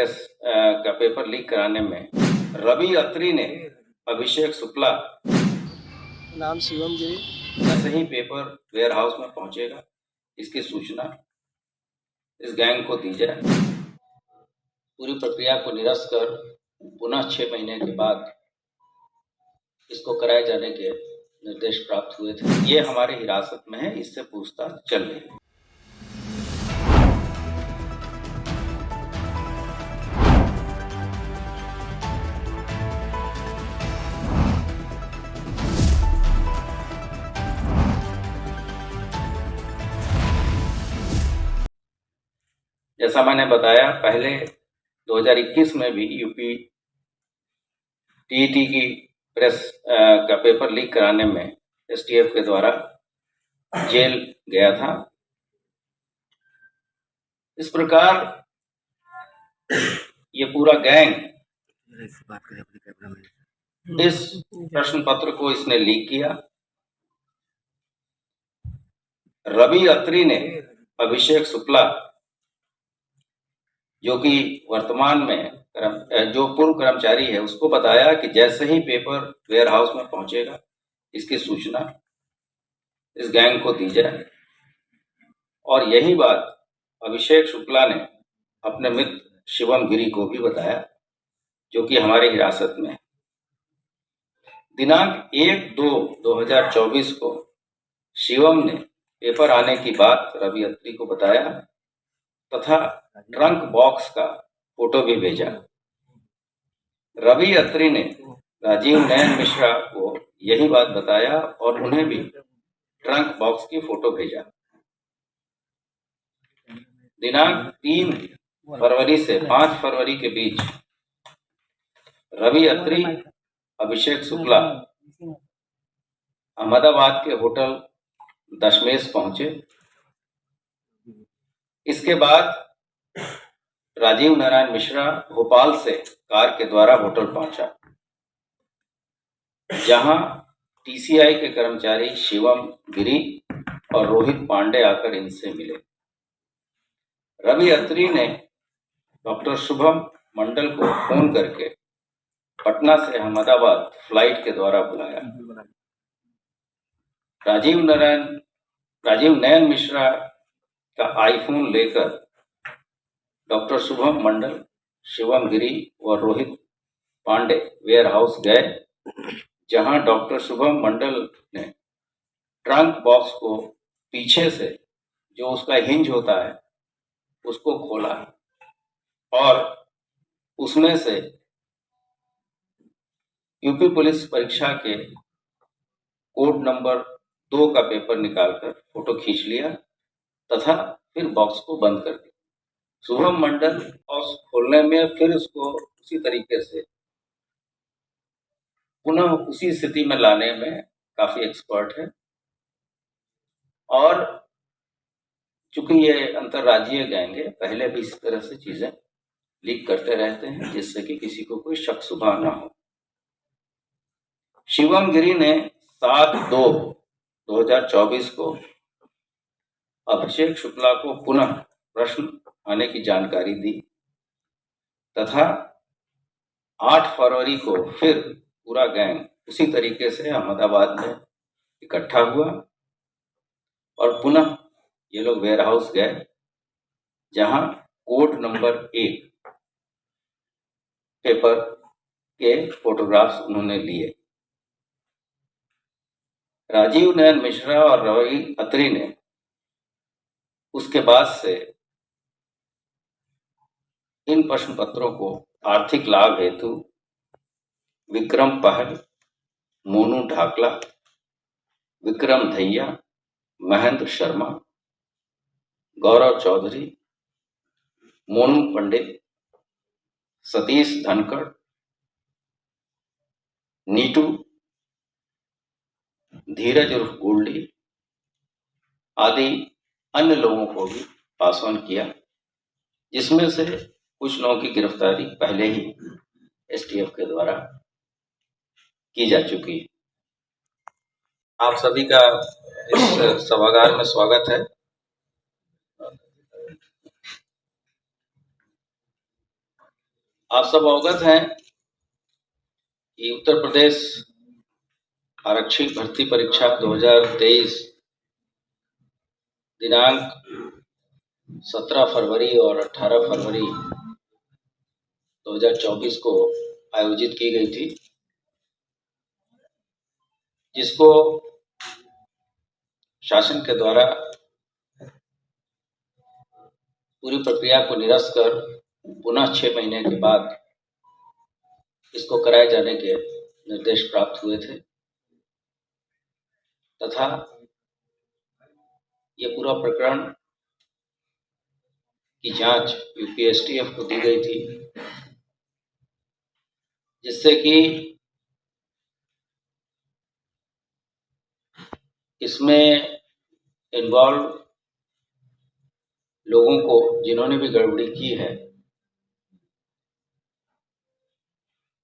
Press का paper leak कराने में रवि अत्री ने अभिषेक शुक्ला नाम शिवम गिरी जैसे ही पेपर वेयर हाउस में पहुंचेगा इसकी सूचना इस गैंग को दी जाए। पूरी प्रक्रिया को निरस्त कर पुनः 6 महीने के बाद इसको कराए जाने के निर्देश प्राप्त हुए थे। ये हमारे हिरासत में है, इससे पूछताछ चल रही है। जैसा मैंने बताया, पहले 2021 में भी यूपी टीईटी की प्रेस का पेपर लीक कराने में एसटीएफ के द्वारा जेल गया था। इस प्रकार ये पूरा गैंग इस प्रश्न पत्र को इसने लीक किया। रवि अत्री ने अभिषेक शुक्ला, जो कि वर्तमान में जो पूर्व कर्मचारी है, उसको बताया कि जैसे ही पेपर वेयर हाउस में पहुंचेगा इसकी सूचना इस गैंग को दी जाए। और यही बात अभिषेक शुक्ला ने अपने मित्र शिवम गिरी को भी बताया, जो कि हमारी हिरासत में है। दिनांक 1/2/2024 को शिवम ने पेपर आने की बात रवि अत्री को बताया तथा ट्रंक बॉक्स का फोटो भी भेजा। रवि अत्री ने राजीव नयन मिश्रा को यही बात बताया और उन्हें भी ट्रंक बॉक्स की फोटो भेजा। दिनांक 3 फरवरी से 5 फरवरी के बीच रवि अत्री, अभिषेक शुक्ला अहमदाबाद के होटल दशमेश पहुंचे। इसके बाद राजीव नारायण मिश्रा भोपाल से कार के द्वारा होटल पहुंचा, जहां टीसीआई के कर्मचारी शिवम गिरी और रोहित पांडे आकर इनसे मिले। रवि अत्री ने डॉक्टर शुभम मंडल को फोन करके पटना से अहमदाबाद फ्लाइट के द्वारा बुलाया। राजीव नयन मिश्रा का आईफोन लेकर डॉक्टर शुभम मंडल, शिवम गिरी और रोहित पांडे वेयर हाउस गए, जहां डॉक्टर शुभम मंडल ने ट्रंक बॉक्स को पीछे से, जो उसका हिंज होता है, उसको खोला और उसमें से यूपी पुलिस परीक्षा के कोड नंबर 2 का पेपर निकालकर फोटो खींच लिया तथा फिर बॉक्स को बंद कर दिया। शुभम मंडल बॉक्स खोलने में फिर उसको उसी तरीके से पुनः उसी स्थिति में लाने में काफी एक्सपर्ट है। और चूंकि ये अंतर्राज्यीय गैंग है, पहले भी इस तरह से चीजें लीक करते रहते हैं, जिससे कि किसी को कोई शक शुबा ना हो। शिवम गिरी ने 7/2/2024 को अभिषेक शुक्ला को पुनः प्रश्न आने की जानकारी दी तथा 8 फरवरी को फिर पूरा गैंग उसी तरीके से अहमदाबाद में इकट्ठा हुआ और पुनः ये लोग वेयर हाउस गए, जहां कोड नंबर 1 पेपर के फोटोग्राफ्स उन्होंने लिए। राजीव नयन मिश्रा और रवि अत्री ने उसके बाद से इन प्रश्न पत्रों को आर्थिक लाभ हेतु विक्रम पहल, मोनू ढाकला, विक्रम धैया, महेंद्र शर्मा, गौरव चौधरी, मोनू पंडित, सतीश धनखड़, नीटू, धीरज उर्फ गोल्डी आदि अन्य लोगों को भी पास ऑन किया, जिसमें से कुछ लोगों की गिरफ्तारी पहले ही एसटीएफ के द्वारा की जा चुकी है। आप सभी का इस सभागार में स्वागत है। आप सब अवगत हैं कि उत्तर प्रदेश आरक्षी भर्ती परीक्षा 2023 दिनांक 17 फरवरी और 18 फरवरी 2024 को आयोजित की गई थी, जिसको शासन के द्वारा पूरी प्रक्रिया को निरस्त कर पुनः 6 महीने के बाद इसको कराए जाने के निर्देश प्राप्त हुए थे तथा ये पूरा प्रकरण की जांच यूपीएसटीएफ को दी गई थी, जिससे कि इसमें इन्वॉल्व लोगों को, जिन्होंने भी गड़बड़ी की है,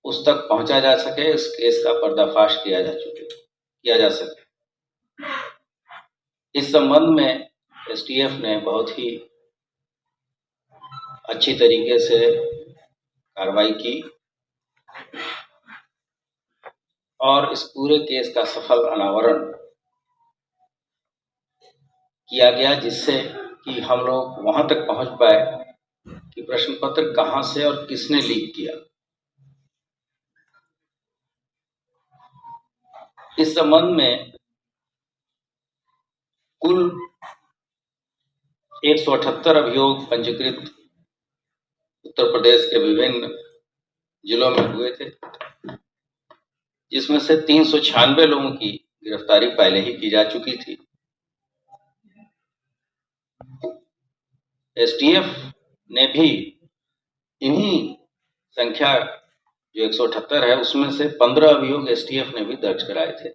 उस तक पहुंचा जा सके, इस केस का पर्दाफाश किया जा सके। इस संबंध में एसटीएफ ने बहुत ही अच्छी तरीके से कार्रवाई की और इस पूरे केस का सफल अनावरण किया गया, जिससे कि हम लोग वहां तक पहुंच पाए कि प्रश्न पत्र कहां से और किसने लीक किया। इस संबंध में कुल 178 अभियोग पंजीकृत उत्तर प्रदेश के विभिन्न जिलों में हुए थे, जिसमें से 396 लोगों की गिरफ्तारी पहले ही की जा चुकी थी। एसटीएफ ने भी इन्हीं संख्या जो 178 है उसमें से 15 अभियोग एसटीएफ ने भी दर्ज कराए थे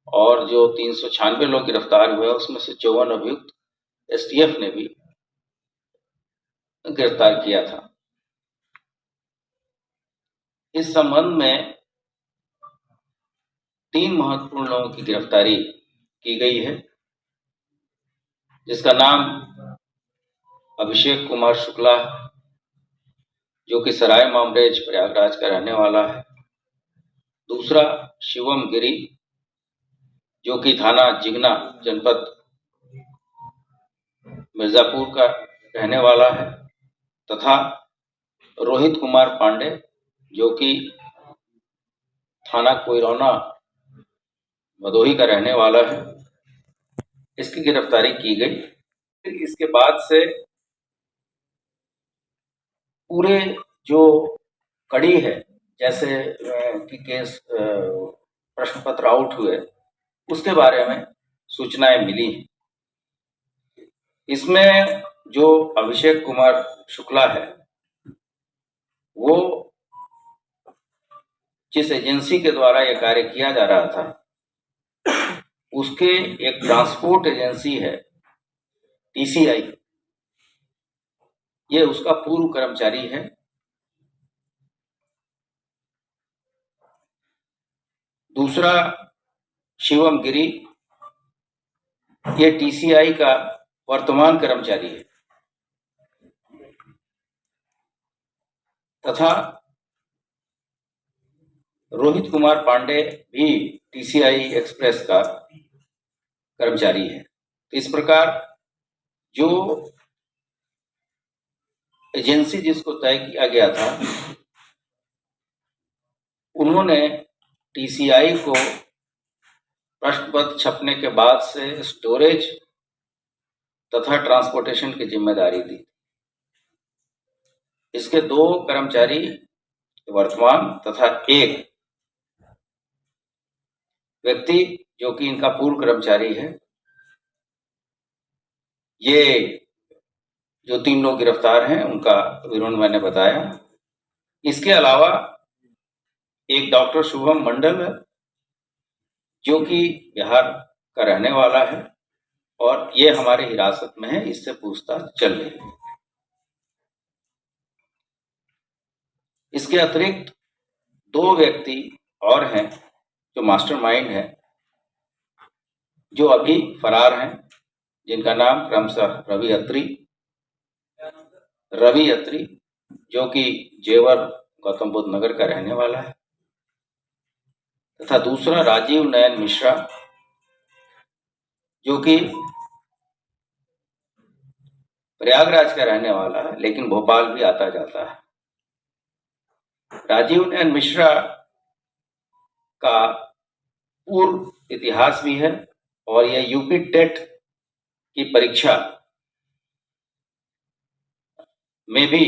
और जो 396 लोग गिरफ्तार हुए उसमें से 54 अभियुक्त एसटीएफ ने भी गिरफ्तार किया था। इस संबंध में 3 महत्वपूर्ण लोगों की गिरफ्तारी की गई है, जिसका नाम अभिषेक कुमार शुक्ला, जो कि सराय मामरेज प्रयागराज का रहने वाला है। दूसरा शिवम गिरी, जो कि थाना जिगना जनपद मिर्जापुर का रहने वाला है, तथा रोहित कुमार पांडे, जो कि थाना कोइरौना भदोही का रहने वाला है। इसकी गिरफ्तारी की गई। इसके बाद से पूरे जो कड़ी है, जैसे कि केस प्रश्न पत्र आउट हुए, उसके बारे में सूचनाएं मिली हैं। इसमें जो अभिषेक कुमार शुक्ला है, वो जिस एजेंसी के द्वारा यह कार्य किया जा रहा था, उसके एक ट्रांसपोर्ट एजेंसी है टीसीआई, ये उसका पूर्व कर्मचारी है। दूसरा शिवम गिरी, ये टीसीआई का वर्तमान कर्मचारी है, तथा रोहित कुमार पांडे भी टीसीआई एक्सप्रेस का कर्मचारी है। इस प्रकार जो एजेंसी जिसको तय किया गया था, उन्होंने टीसीआई को प्रश्न पत्र छपने के बाद से स्टोरेज तथा ट्रांसपोर्टेशन की जिम्मेदारी दी। इसके 2 कर्मचारी वर्तमान तथा एक व्यक्ति जो कि इनका पूर्व कर्मचारी है, ये जो 3 लोग गिरफ्तार हैं उनका विवरण मैंने बताया। इसके अलावा एक डॉक्टर शुभम मंडल है, जो कि बिहार का रहने वाला है और ये हमारे हिरासत में है, इससे पूछताछ चल रही है। इसके अतिरिक्त 2 व्यक्ति और हैं जो मास्टरमाइंड हैं, जो अभी फरार हैं, जिनका नाम क्रमशः रवि अत्री जो कि जेवर गौतम बुद्ध नगर का रहने वाला है, तथा दूसरा राजीव नयन मिश्रा, जो कि प्रयागराज का रहने वाला है लेकिन भोपाल भी आता जाता है। राजीव नयन मिश्रा का पूर्व इतिहास भी है और यह यूपी टेट की परीक्षा में भी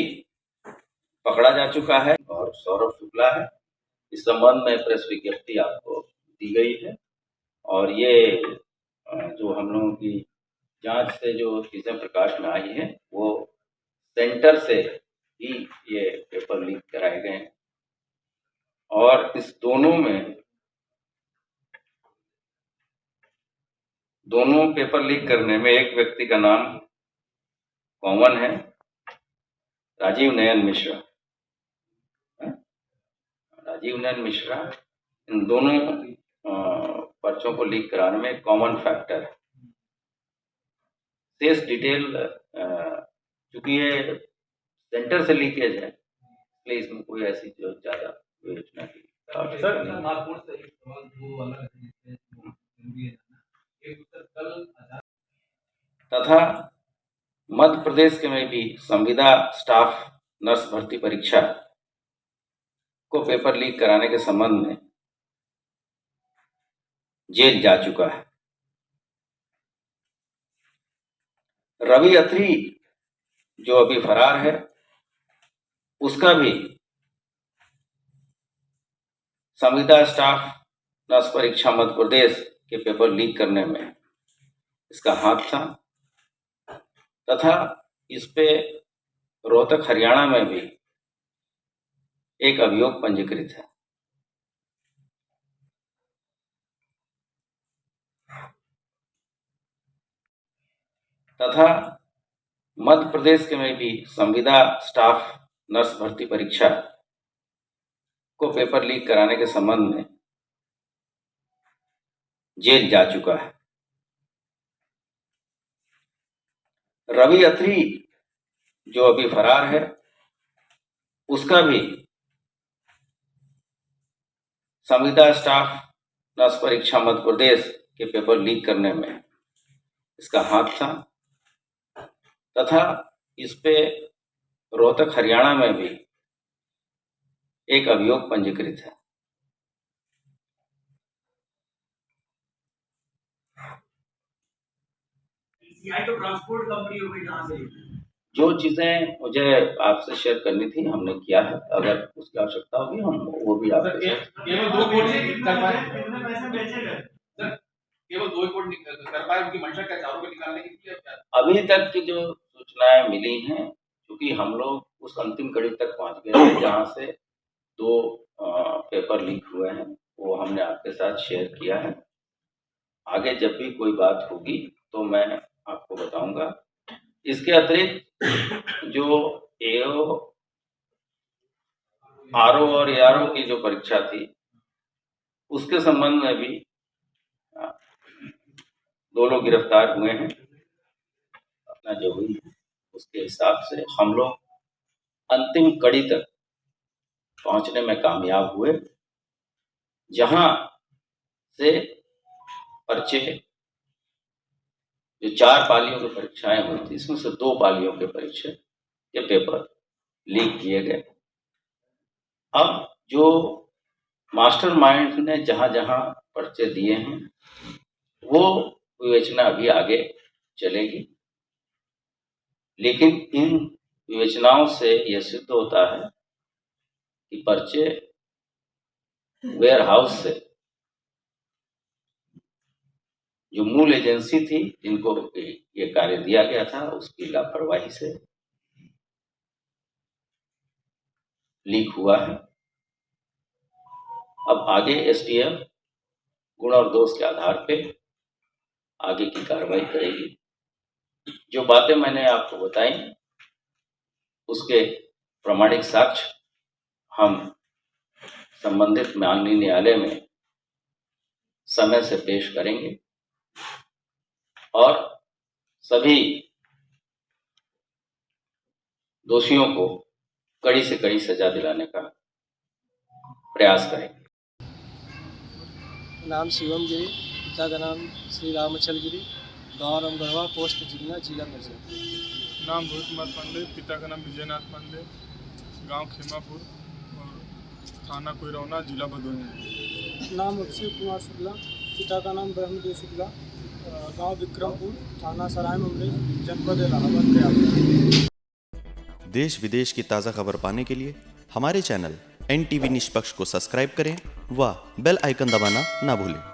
पकड़ा जा चुका है। और सौरभ शुक्ला है। इस संबंध में प्रेस विज्ञप्ति आपको दी गई है और ये जो हम लोगों की जांच से जो चीजें प्रकाश में आई है वो सेंटर से ही ये पेपर लीक कराए गए हैं और इस दोनों पेपर लीक करने में एक व्यक्ति का नाम कॉमन है, राजीव नयन मिश्रा। राजीव नयन मिश्रा इन दोनों पर्चों को लीक कराने में कॉमन फैक्टर है। शेष डिटेल चूंकि ये सेंटर से लीकेज है इसलिए इसमें कोई ऐसी जो ज्यादा योजना की तथा मध्य प्रदेश के में भी संविदा स्टाफ नर्स भर्ती परीक्षा को पेपर लीक कराने के संबंध में जेल जा चुका है। रवि अत्री जो अभी फरार है उसका भी संविदा स्टाफ नर्स परीक्षा मध्य प्रदेश के पेपर लीक करने में इसका हाथ था तथा इस पे रोहतक हरियाणा में भी एक अभियोग पंजीकृत है। तथा मध्य प्रदेश के में भी संविदा स्टाफ नर्स भर्ती परीक्षा को पेपर लीक कराने के संबंध में जेल जा चुका है। रवि अत्री जो अभी फरार है उसका भी संविदा स्टाफ नर्स परीक्षा मध्य प्रदेश के पेपर लीक करने में इसका हाथ था तथा इस पे रोहतक हरियाणा में भी एक अभियोग पंजीकृत है। तो ट्रांसपोर्ट कंपनी हो गई जहां से जो चीजें मुझे आपसे शेयर करनी थी हमने किया है, अगर उसकी आवश्यकता होगी हम वो भी आपसे केवल 2 कोड कर पाए केवल 2 कोड कर पाए उनकी मंशा क्या चारों को निकालने की थी। अभी तक की जो सूचनाएं मिली हैं क्योंकि हम लोग उस अंतिम कड़ी तक पहुंच गए हैं जहां से 2 पेपर लीक हुए हैं वो हमने आपके साथ शेयर किया है। आगे जब भी कोई बात होगी तो मैं आपको बताऊंगा। इसके अतिरिक्त जो एओ आरओ और एआरओ की जो परीक्षा थी उसके संबंध में भी 2 लोग गिरफ्तार हुए हैं। अपना जो हुई उसके हिसाब से हम लोग अंतिम कड़ी तक पहुंचने में कामयाब हुए जहां से पर्चे जो 4 पालियों की परीक्षाएं हुई थी इसमें से 2 पालियों के परीक्षा के पेपर लीक किए गए। अब जो मास्टरमाइंड ने जहां जहां पर्चे दिए हैं वो विवेचना अभी आगे चलेगी, लेकिन इन विवेचनाओं से यह सिद्ध होता है कि पर्चे वेयर हाउस से जो मूल एजेंसी थी जिनको ये कार्य दिया गया था उसकी लापरवाही से लीक हुआ है। अब आगे एसटीएफ गुण और दोष के आधार पे आगे की कार्रवाई करेगी। जो बातें मैंने आपको बताई उसके प्रमाणिक साक्ष्य हम संबंधित माननीय न्यायालय में समय से पेश करेंगे और सभी दोषियों को कड़ी से कड़ी सजा दिलाने का प्रयास करें। नाम शिवम गिरी, पिता का नाम श्री रामचल गिरी, गाँव रामगढ़वा, पोस्ट जिगना, जिला मिर्जापुर। नाम रोहित कुमार पांडे, पिता का नाम विजयनाथ पांडे, गांव खेमापुर और थाना कोइरौना, जिला भदोही। नाम अभिषेक कुमार शुक्ला, पिता का नाम ब्रह्मदेव शुक्ला, गांव विक्रमपुर, थाना सराय मुंगेर, जनपद इलाहाबाद, प्रयागराज। देश विदेश की ताज़ा खबर पाने के लिए हमारे चैनल NTV निष्पक्ष को सब्सक्राइब करें व बेल आइकन दबाना ना भूलें।